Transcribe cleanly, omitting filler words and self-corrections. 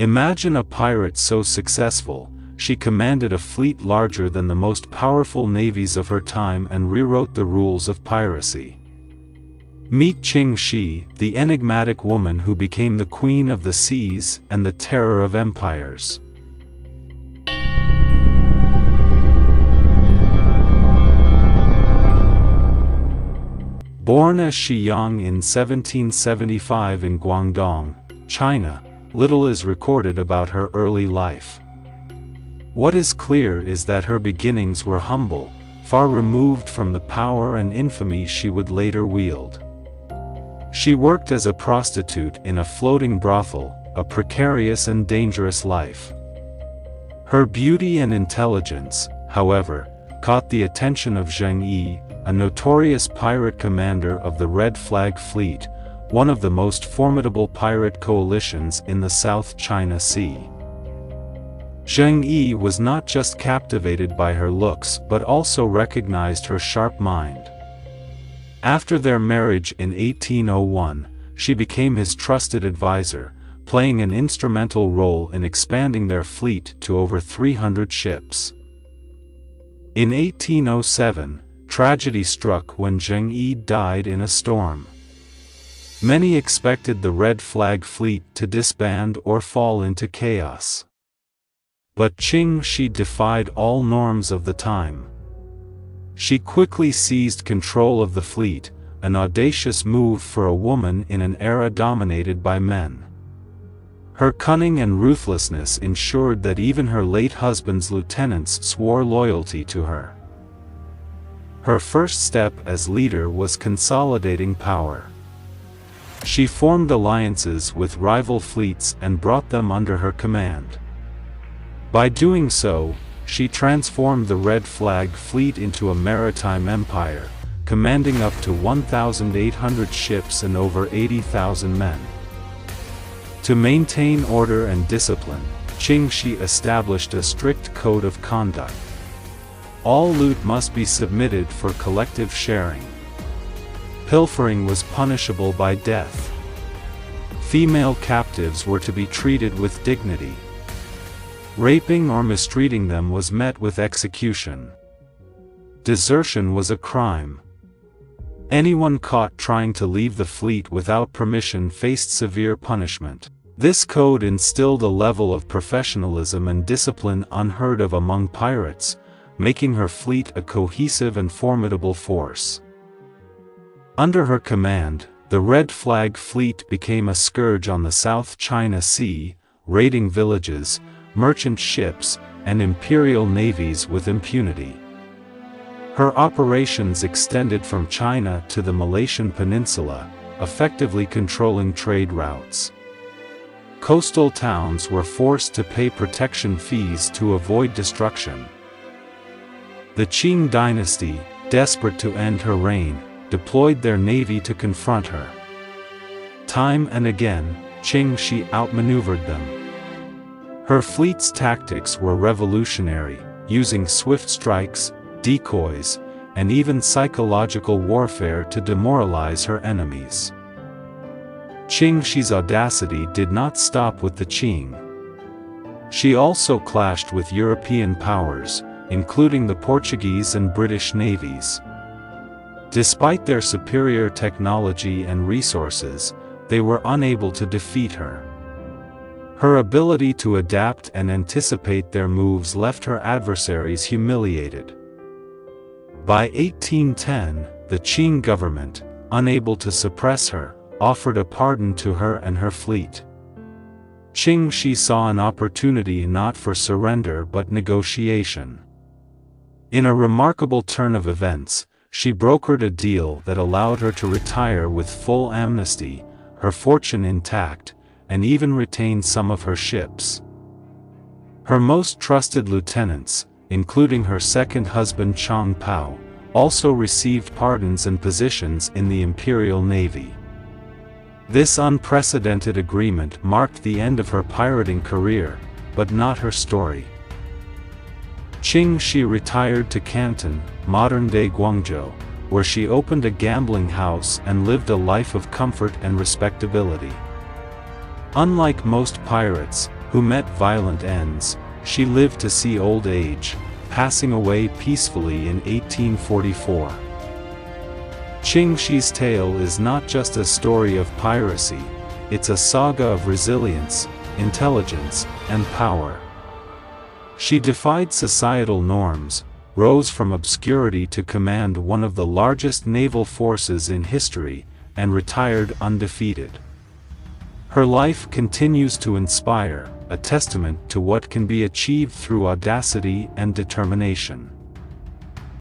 Imagine a pirate so successful, she commanded a fleet larger than the most powerful navies of her time and rewrote the rules of piracy. Meet Ching Shih, the enigmatic woman who became the queen of the seas and the terror of empires. Born as Shiyang in 1775 in Guangdong, China, little is recorded about her early life. What is clear is that her beginnings were humble, far removed from the power and infamy she would later wield. She worked as a prostitute in a floating brothel, a precarious and dangerous life. Her beauty and intelligence, however, caught the attention of Ching Shih, a notorious pirate commander of the Red Flag Fleet, one of the most formidable pirate coalitions in the South China Sea. Ching Shih was not just captivated by her looks but also recognized her sharp mind. After their marriage in 1801, she became his trusted advisor, playing an instrumental role in expanding their fleet to over 300 ships. In 1807, tragedy struck when Ching Shih died in a storm. Many expected the Red Flag Fleet to disband or fall into chaos. But Ching Shih defied all norms of the time. She quickly seized control of the fleet, an audacious move for a woman in an era dominated by men. Her cunning and ruthlessness ensured that even her late husband's lieutenants swore loyalty to her. Her first step as leader was consolidating power. She formed alliances with rival fleets and brought them under her command. By doing so, she transformed the Red Flag Fleet into a maritime empire, commanding up to 1,800 ships and over 80,000 men. To maintain order and discipline, Ching Shih established a strict code of conduct. All loot must be submitted for collective sharing. Pilfering was punishable by death. Female captives were to be treated with dignity. Raping or mistreating them was met with execution. Desertion was a crime. Anyone caught trying to leave the fleet without permission faced severe punishment. This code instilled a level of professionalism and discipline unheard of among pirates, making her fleet a cohesive and formidable force. Under her command, the Red Flag Fleet became a scourge on the South China Sea, raiding villages, merchant ships, and imperial navies with impunity. Her operations extended from China to the Malaysian peninsula, effectively controlling trade routes. Coastal towns were forced to pay protection fees to avoid destruction. The Qing dynasty, desperate to end her reign, deployed their navy to confront her. Time and again, Ching Shih outmaneuvered them. Her fleet's tactics were revolutionary, using swift strikes, decoys, and even psychological warfare to demoralize her enemies. Ching Shih's audacity did not stop with the Qing. She also clashed with European powers, including the Portuguese and British navies. Despite their superior technology and resources, they were unable to defeat her. Her ability to adapt and anticipate their moves left her adversaries humiliated. By 1810, the Qing government, unable to suppress her, offered a pardon to her and her fleet. Ching Shih saw an opportunity not for surrender but negotiation. In a remarkable turn of events, she brokered a deal that allowed her to retire with full amnesty, her fortune intact, and even retain some of her ships. Her most trusted lieutenants, including her second husband Chang Pao, also received pardons and positions in the Imperial Navy. This unprecedented agreement marked the end of her pirating career, but not her story. Ching Shih retired to Canton, modern-day Guangzhou, where she opened a gambling house and lived a life of comfort and respectability. Unlike most pirates, who met violent ends. She lived to see old age, passing away peacefully in 1844. Ching Shih's tale is not just a story of piracy, it's a saga of resilience, intelligence, and power. She defied societal norms, rose from obscurity to command one of the largest naval forces in history, and retired undefeated. Her life continues to inspire, a testament to what can be achieved through audacity and determination.